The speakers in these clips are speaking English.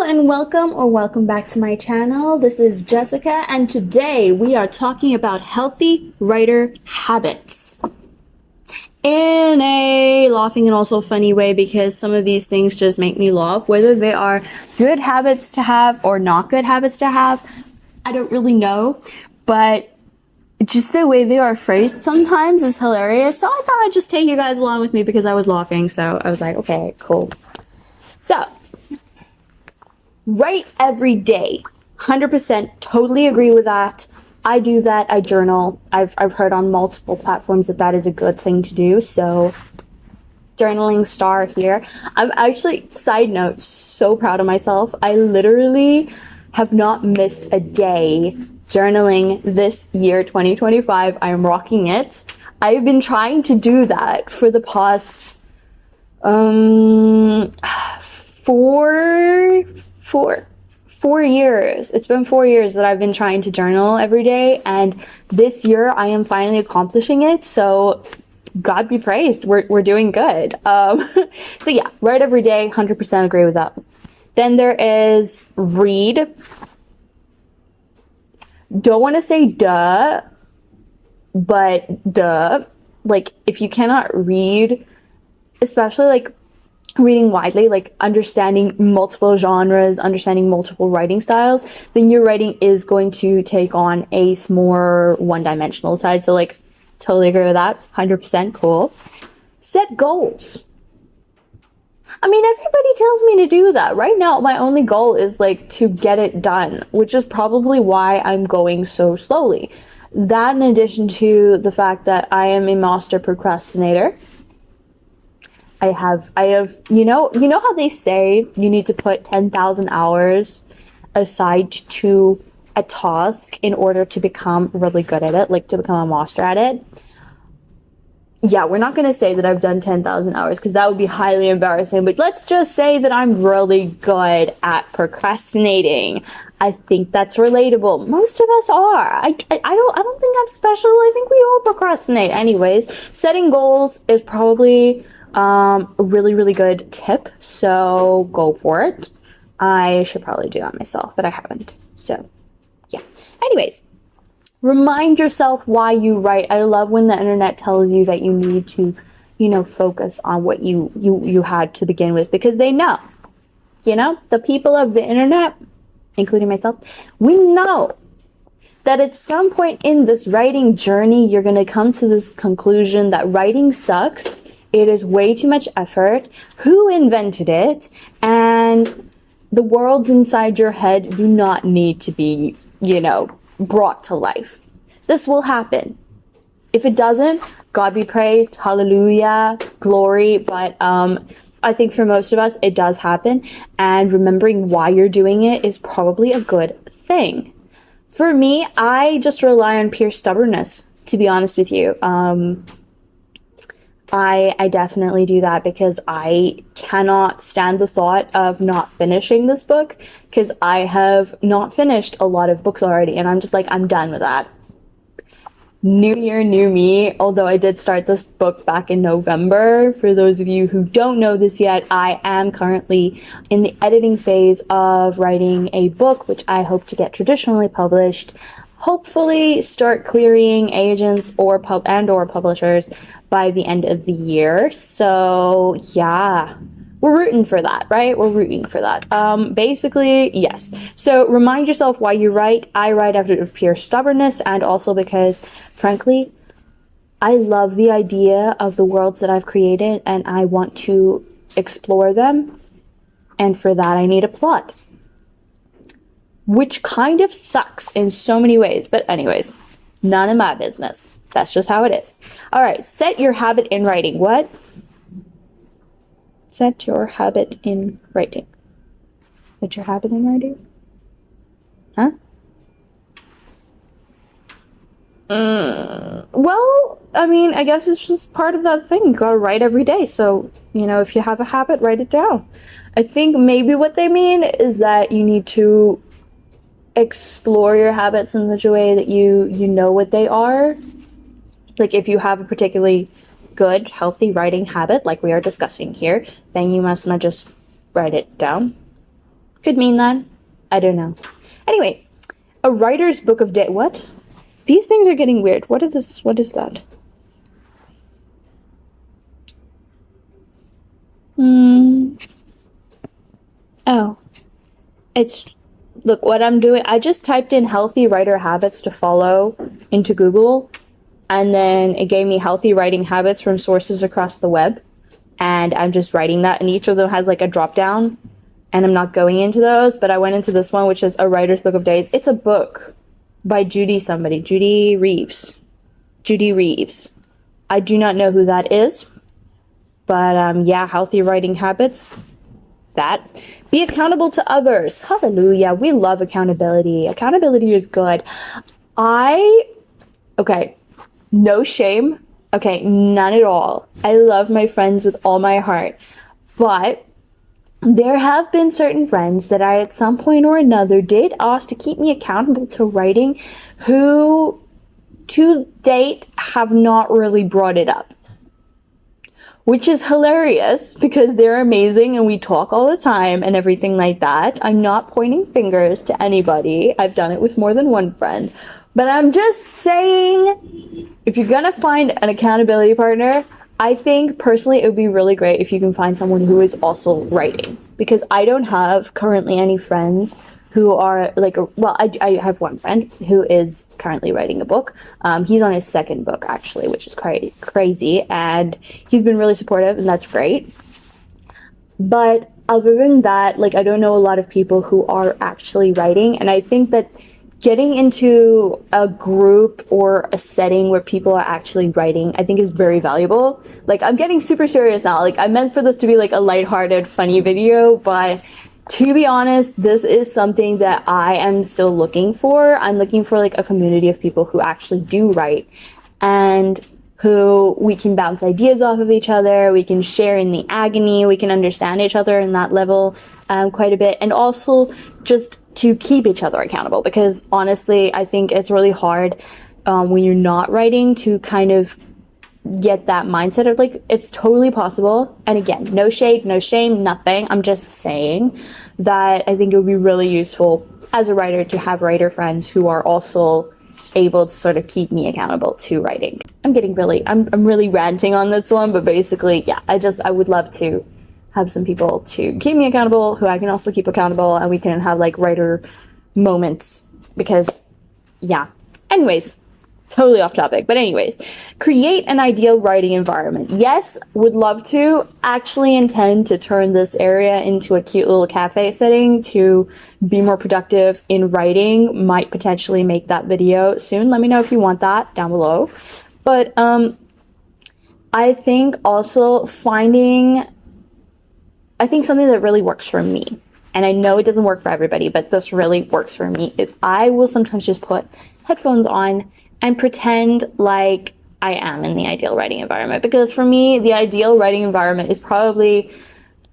and welcome back to my channel. This is Jessica, and today we are talking about healthy writer habits in a laughing and also funny way, because some of these things just make me laugh. Whether they are good habits to have or not good habits to have, I don't really know, but just the way they are phrased sometimes is hilarious. So I thought I'd just take you guys along with me because I was laughing. So I was like, okay, cool. So, write every day. 100% totally agree with that. I do that. I journal. I've heard on multiple platforms that is a good thing to do. So journaling star here. I'm actually, side note, so proud of myself. I literally have not missed a day journaling this year, 2025. I am rocking it. I've been trying to do that for the past four years. It's been 4 years that I've been trying to journal every day, and this year I am finally accomplishing it. So God be praised. We're doing good. So yeah, write every day. 100% agree with that. Then there is read. Don't want to say duh, but duh. Like, if you cannot read, especially like reading widely, like understanding multiple genres, understanding multiple writing styles, then your writing is going to take on a more one-dimensional side. So like, totally agree with that. 100% cool. Set goals. I mean, everybody tells me to do that. Right now, my only goal is like to get it done, which is probably why I'm going so slowly. That, in addition to the fact that I am a master procrastinator. I have, you know how they say you need to put 10,000 hours aside to a task in order to become really good at it, like to become a master at it? Yeah, we're not going to say that I've done 10,000 hours because that would be highly embarrassing, but let's just say that I'm really good at procrastinating. I think that's relatable. Most of us are. I don't think I'm special. I think we all procrastinate. Anyways, setting goals is probably a really, really good tip. So go for it. I should probably do that myself, but I haven't. So yeah. Anyways, remind yourself why you write. I love when the internet tells you that you need to, focus on what you had to begin with, because they know, the people of the internet, including myself, we know that at some point in this writing journey, you're going to come to this conclusion that writing sucks. It is way too much effort. Who invented it? And the worlds inside your head do not need to be, brought to life. This will happen. If it doesn't, God be praised, hallelujah, glory. But I think for most of us, it does happen. And remembering why you're doing it is probably a good thing. For me, I just rely on pure stubbornness, to be honest with you. I definitely do that because I cannot stand the thought of not finishing this book, because I have not finished a lot of books already, and I'm just like, I'm done with that. New year, new me. Although I did start this book back in November. For those of you who don't know this yet, I am currently in the editing phase of writing a book, which I hope to get traditionally published. Hopefully start querying agents or publishers by the end of the year. So yeah, we're rooting for that, right? We're rooting for that. Basically, yes. So remind yourself why you write. I write out of pure stubbornness, and also because, frankly, I love the idea of the worlds that I've created and I want to explore them. And for that, I need a plot, which kind of sucks in so many ways. But anyways, none of my business. That's just how it is. All right, set your habit in writing. What? Set your habit in writing. Set your habit in writing? Huh? Well, I mean, I guess it's just part of that thing. You gotta write every day. So, if you have a habit, write it down. I think maybe what they mean is that you need to explore your habits in such a way that you know what they are. Like, if you have a particularly good, healthy writing habit, like we are discussing here, then you must not just write it down. Could mean that. I don't know. Anyway, a writer's book of day. What? These things are getting weird. What is this? What is that? Oh. It's, look, what I'm doing, I just typed in healthy writer habits to follow into Google, and then it gave me healthy writing habits from sources across the web. And I'm just writing that, and each of them has like a drop down, and I'm not going into those, but I went into this one, which is a writer's book of days. It's a book by Judy Reeves. I do not know who that is, but yeah, healthy writing habits. That. Be accountable to others. Hallelujah. We love accountability. Accountability is good. Okay, no shame. Okay, none at all. I love my friends with all my heart. But there have been certain friends that I, at some point or another, did ask to keep me accountable to writing, who to date have not really brought it up. Which is hilarious because they're amazing and we talk all the time and everything like that. I'm not pointing fingers to anybody. I've done it with more than one friend. But I'm just saying, if you're gonna find an accountability partner, I think personally it would be really great if you can find someone who is also writing. Because I don't have currently any friends who are like, I have one friend who is currently writing a book. He's on his second book actually, which is crazy, and he's been really supportive, and that's great. But other than that, like, I don't know a lot of people who are actually writing, and I think that getting into a group or a setting where people are actually writing, I think is very valuable. Like, I'm getting super serious now. Like, I meant for this to be like a lighthearted, funny video, but to be honest, this is something that I am still looking for. I'm looking for like a community of people who actually do write and who we can bounce ideas off of each other. We can share in the agony. We can understand each other in that level quite a bit. And also just to keep each other accountable, because honestly, I think it's really hard when you're not writing to kind of get that mindset of like, it's totally possible. And again, no shade, no shame, nothing. I'm just saying that I think it would be really useful as a writer to have writer friends who are also able to sort of keep me accountable to writing. I'm really ranting on this one, but basically, yeah, I would love to have some people to keep me accountable who I can also keep accountable, and we can have like writer moments because, yeah. Anyways, totally off topic, but anyways, create an ideal writing environment. Yes, would love to. Actually intend to turn this area into a cute little cafe setting to be more productive in writing. Might potentially make that video soon. Let me know if you want that down below. But I think also I think something that really works for me, and I know it doesn't work for everybody, but this really works for me, is I will sometimes just put headphones on and pretend like I am in the ideal writing environment. Because for me, the ideal writing environment is probably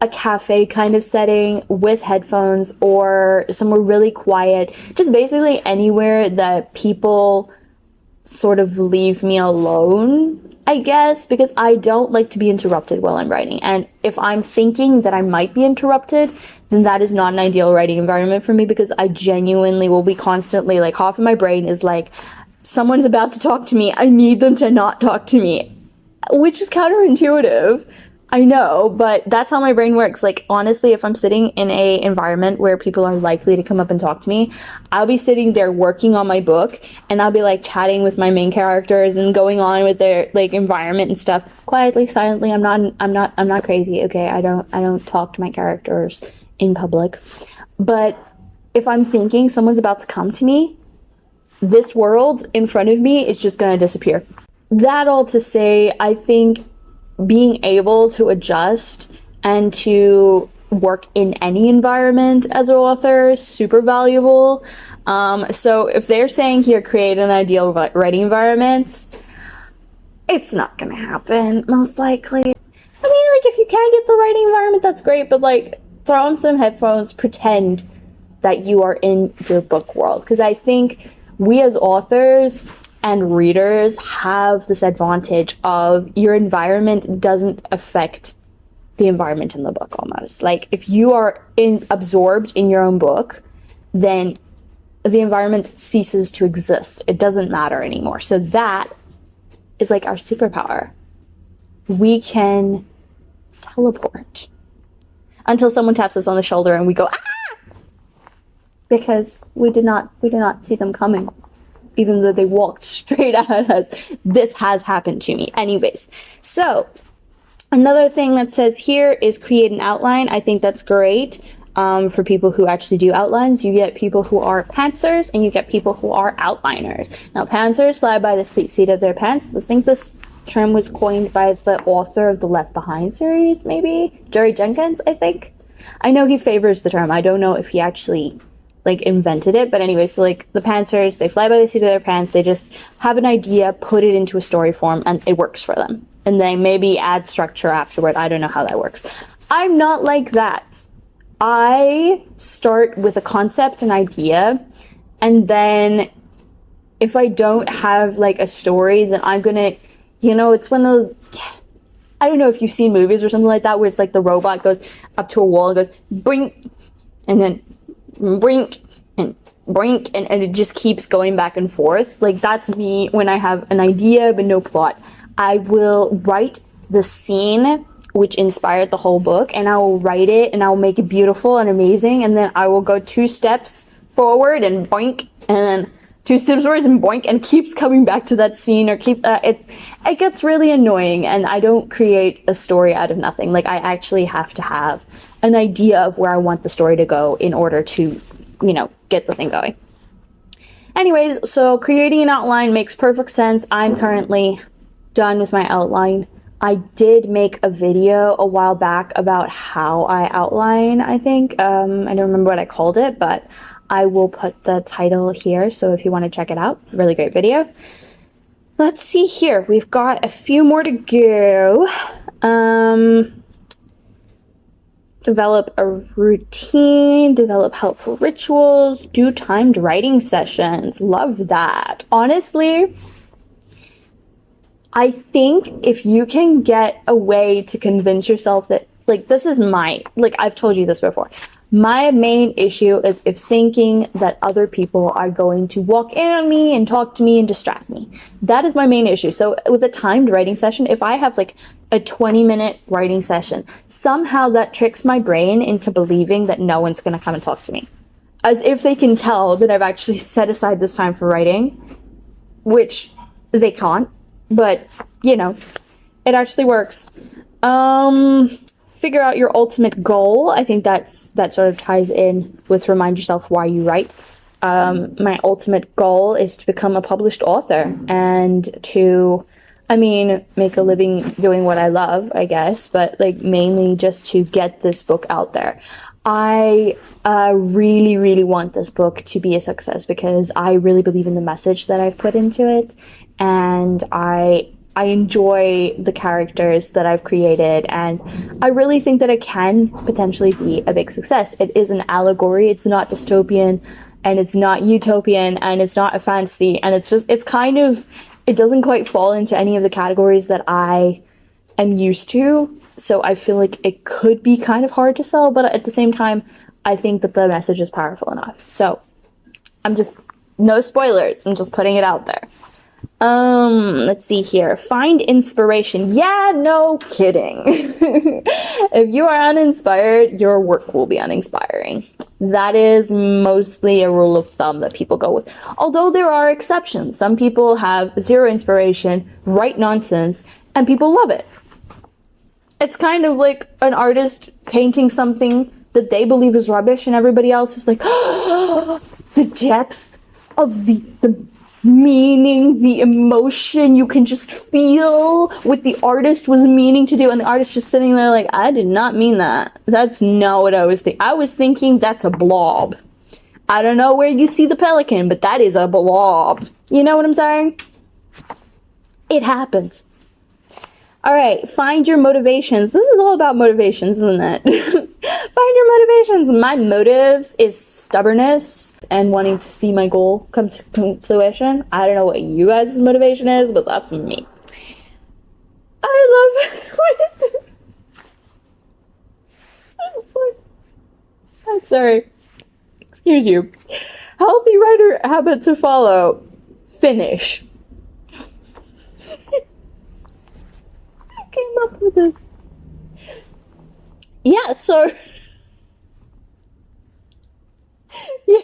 a cafe kind of setting with headphones, or somewhere really quiet, just basically anywhere that people sort of leave me alone, I guess, because I don't like to be interrupted while I'm writing. And if I'm thinking that I might be interrupted, then that is not an ideal writing environment for me, because I genuinely will be constantly, like, half of my brain is like, someone's about to talk to me, I need them to not talk to me, which is counterintuitive, I know, but that's how my brain works. Like, honestly, if I'm sitting in a environment where people are likely to come up and talk to me, I'll be sitting there working on my book, and I'll be like chatting with my main characters and going on with their like environment and stuff quietly, silently. I'm not crazy, okay? I don't talk to my characters in public. But if I'm thinking someone's about to come to me, this world in front of me is just gonna disappear. That all to say, I think being able to adjust and to work in any environment as an author is super valuable. So if they're saying here, create an ideal writing environment, it's not gonna happen, most likely. I mean, like, if you can get the writing environment, that's great, but like, throw on some headphones, pretend that you are in your book world. Because I think we as authors and readers have this advantage of your environment doesn't affect the environment in the book almost. Like if you are absorbed in your own book, then the environment ceases to exist. It doesn't matter anymore. So that is like our superpower. We can teleport until someone taps us on the shoulder and we go, ah! Because we did not see them coming, even though they walked straight at us. This has happened to me. Anyways, so another thing that says here is create an outline. I think that's great. For people who actually do outlines, you get people who are pantsers and you get people who are outliners. Now, pantsers fly by the seat of their pants. I think this term was coined by the author of the Left Behind series, maybe? Jerry Jenkins, I think. I know he favors the term. I don't know if he actually like invented it, but anyway, so like the pantsers, they fly by the seat of their pants. They just have an idea, put it into a story form, and it works for them. And they maybe add structure afterward. I don't know how that works. I'm not like that. I start with a concept, an idea, and then if I don't have like a story, then I'm gonna, it's one of those, I don't know if you've seen movies or something like that where it's like the robot goes up to a wall and goes brink, and then brink, and brink, and it just keeps going back and forth. Like that's me when I have an idea but no plot. I will write the scene which inspired the whole book, and I will write it and I will make it beautiful and amazing, and then I will go 2 steps forward and boink, and then 2 steps forward and boink, and keeps coming back to that scene, or it gets really annoying, and I don't create a story out of nothing. Like I actually have to have an idea of where I want the story to go in order to, get the thing going. Anyways, so creating an outline makes perfect sense. I'm currently done with my outline. I did make a video a while back about how I outline, I think. I don't remember what I called it, but I will put the title here, so if you want to check it out, really great video. Let's see here. We've got a few more to go. Develop a routine, develop helpful rituals, do timed writing sessions. Love that. Honestly, I think if you can get a way to convince yourself that, like, this is I've told you this before. My main issue is if thinking that other people are going to walk in on me and talk to me and distract me. That is my main issue. So with a timed writing session, if I have like a 20-minute writing session, somehow that tricks my brain into believing that no one's going to come and talk to me. As if they can tell that I've actually set aside this time for writing, which they can't. But, it actually works. Figure out your ultimate goal. I think that sort of ties in with remind yourself why you write. My ultimate goal is to become a published author and to, make a living doing what I love, I guess, but like mainly just to get this book out there. I really, really want this book to be a success because I really believe in the message that I've put into it. And I enjoy the characters that I've created, and I really think that it can potentially be a big success. It is an allegory. It's not dystopian, and it's not utopian, and it's not a fantasy, and it doesn't quite fall into any of the categories that I am used to. So I feel like it could be kind of hard to sell, but at the same time, I think that the message is powerful enough. So no spoilers. I'm just putting it out there. Let's see here. Find inspiration. Yeah, no kidding. If you are uninspired, your work will be uninspiring. That is mostly a rule of thumb that people go with. Although there are exceptions. Some people have zero inspiration, write nonsense, and people love it. It's kind of like an artist painting something that they believe is rubbish, and everybody else is like, oh, the depth of the meaning, the emotion you can just feel what the artist was meaning to do, and the artist just sitting there like, I did not mean that. That's not what I was thinking. I was thinking that's a blob. I don't know where you see the pelican, but that is a blob. You know what I'm saying? It happens. All right, find your motivations. This is all about motivations, isn't it? Find your motivations. My motives is stubbornness and wanting to see my goal come to fruition. I don't know what you guys' motivation is, but that's me. I love I'm sorry. Excuse you. Healthy writer habit to follow. Finish. I came up with this. Yeah, so yeah.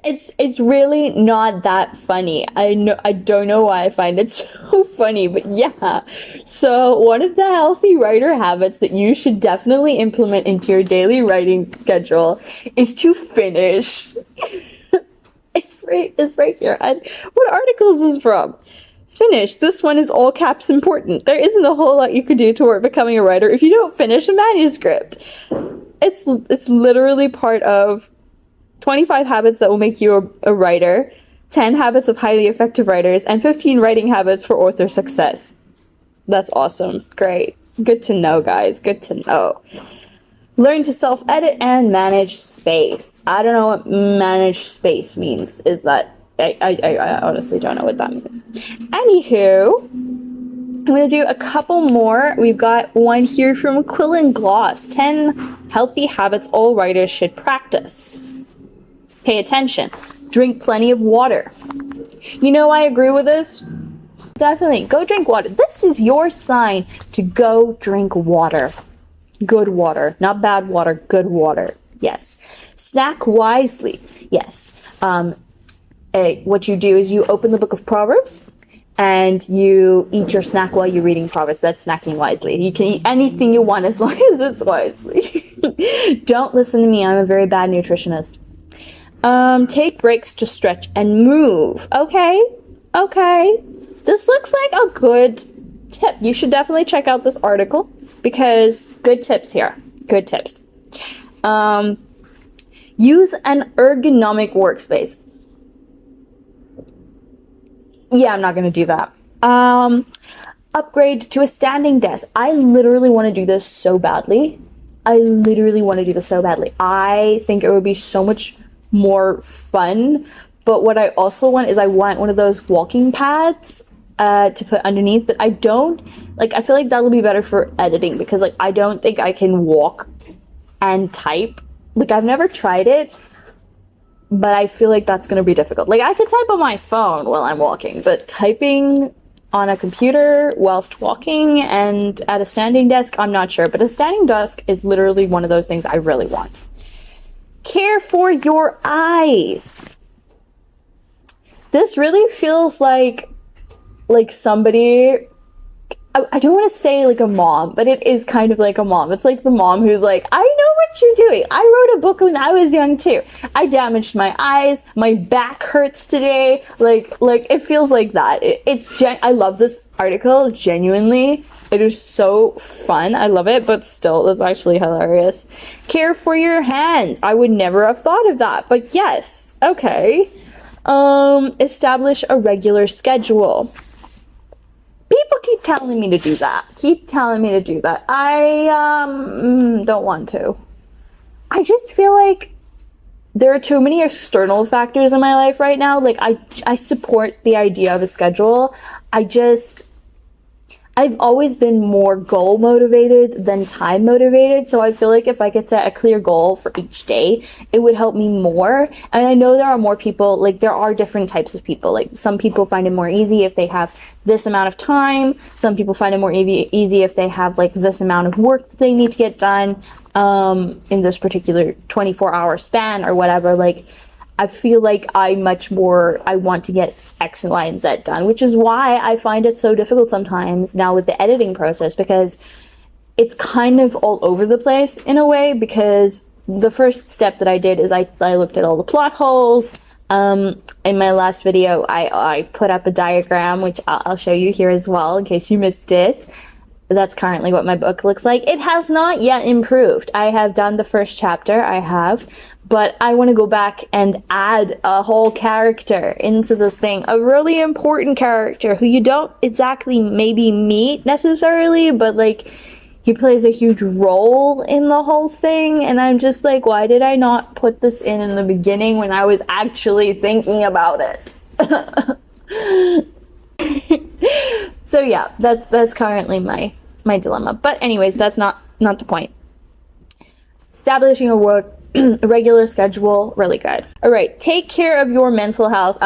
It's really not that funny. I don't know why I find it so funny, but yeah. So one of the healthy writer habits that you should definitely implement into your daily writing schedule is to finish. It's right here. And what article is this from? Finish. This one is all caps important. There isn't a whole lot you could do toward becoming a writer if you don't finish a manuscript. It's literally part of 25 habits that will make you a writer, 10 habits of highly effective writers, and 15 writing habits for author success. That's awesome. Great. Good to know, guys. Good to know. Learn to self-edit and manage space. I don't know what manage space means. Is that... I honestly don't know what that means. Anywho, I'm going to do a couple more. We've got one here from Quill and Gloss. 10 healthy habits all writers should practice. Pay attention. Drink plenty of water. You know, I agree with this. Definitely. Go drink water. This is your sign to go drink water. Good water. Not bad water. Good water. Yes. Snack wisely. Yes. What you do is you open the book of Proverbs and you eat your snack while you're reading Proverbs. That's snacking wisely. You can eat anything you want as long as it's wisely. Don't listen to me. I'm a very bad nutritionist. Take breaks to stretch and move. Okay. This looks like a good tip. You should definitely check out this article because good tips here. Good tips. Use an ergonomic workspace. Yeah, I'm not going to do that. Upgrade to a standing desk. I literally want to do this so badly. I think it would be so much more fun. But what I also want is I want one of those walking pads to put underneath. But I don't, I feel like that'll be better for editing because, I don't think I can walk and type. I've never tried it. But I feel like that's going to be difficult. I could type on my phone while I'm walking, but typing on a computer whilst walking and at a standing desk, I'm not sure. But a standing desk is literally one of those things I really want. Care for your eyes. This really feels like somebody... I don't want to say a mom, but it is kind of like a mom. It's like the mom who's like, I know what you're doing. I wrote a book when I was young too. I damaged my eyes. My back hurts today. It feels like that. I love this article. Genuinely. It is so fun. I love it, but still, it's actually hilarious. Care for your hands. I would never have thought of that, but yes. Okay. Establish a regular schedule. People keep telling me to do that. I don't want to. I just feel like there are too many external factors in my life right now. I support the idea of a schedule. I've always been more goal motivated than time motivated. So I feel like if I could set a clear goal for each day, it would help me more. And I know there are more people, there are different types of people. Some people find it more easy if they have this amount of time. Some people find it more easy if they have this amount of work that they need to get done in this particular 24-hour span or whatever. I feel like I want to get X and Y and Z done, which is why I find it so difficult sometimes now with the editing process, because it's kind of all over the place in a way, because the first step that I did is I looked at all the plot holes. In my last video, I put up a diagram, which I'll show you here as well in case you missed it. That's currently what my book looks like. It has not yet improved. I have done the first chapter, but I want to go back and add a whole character into this thing, a really important character who you don't exactly maybe meet necessarily, but he plays a huge role in the whole thing. And I'm just why did I not put this in the beginning when I was actually thinking about it? So yeah, that's currently my dilemma. But anyways, that's not the point. establishing a a regular schedule, really good. All right, take care of your mental health.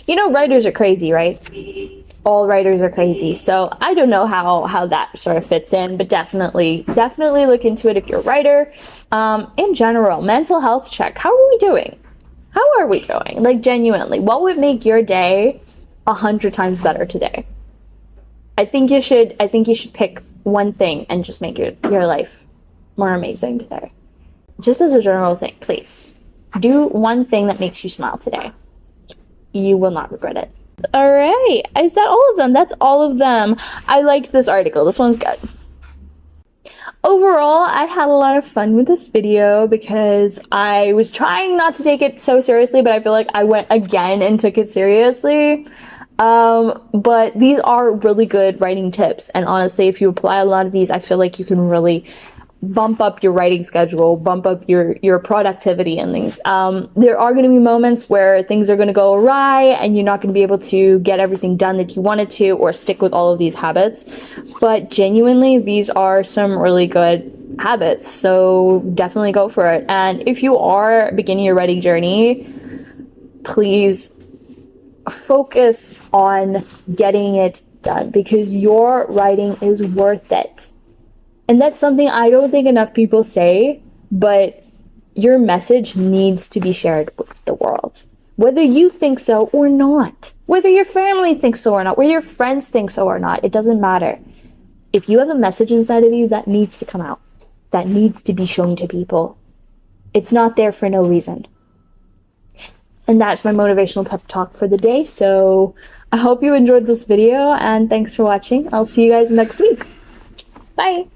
You know, writers are crazy, right? All writers are crazy. So I don't know how that sort of fits in, but definitely look into it if you're a writer. In general, mental health check. How are we doing? How are we doing? Like, genuinely, what would make your day 100 times better today? I think you should pick one thing and just make your life more amazing today. Just as a general thing, please do one thing that makes you smile today. You will not regret it. All right, is that all of them? That's all of them. I liked this article. This one's good. Overall, I had a lot of fun with this video because I was trying not to take it so seriously, but I feel like I went again and took it seriously. But these are really good writing tips, and honestly, if you apply a lot of these, I feel like you can really bump up your writing schedule, bump up your productivity and things. There are going to be moments where things are going to go awry and you're not going to be able to get everything done that you wanted to or stick with all of these habits. But genuinely, these are some really good habits. So definitely go for it. And if you are beginning your writing journey, please focus on getting it done because your writing is worth it. And that's something I don't think enough people say, but your message needs to be shared with the world. Whether you think so or not, whether your family thinks so or not, whether your friends think so or not, it doesn't matter. If you have a message inside of you, that needs to come out, that needs to be shown to people. It's not there for no reason. And that's my motivational pep talk for the day. So I hope you enjoyed this video and thanks for watching. I'll see you guys next week. Bye.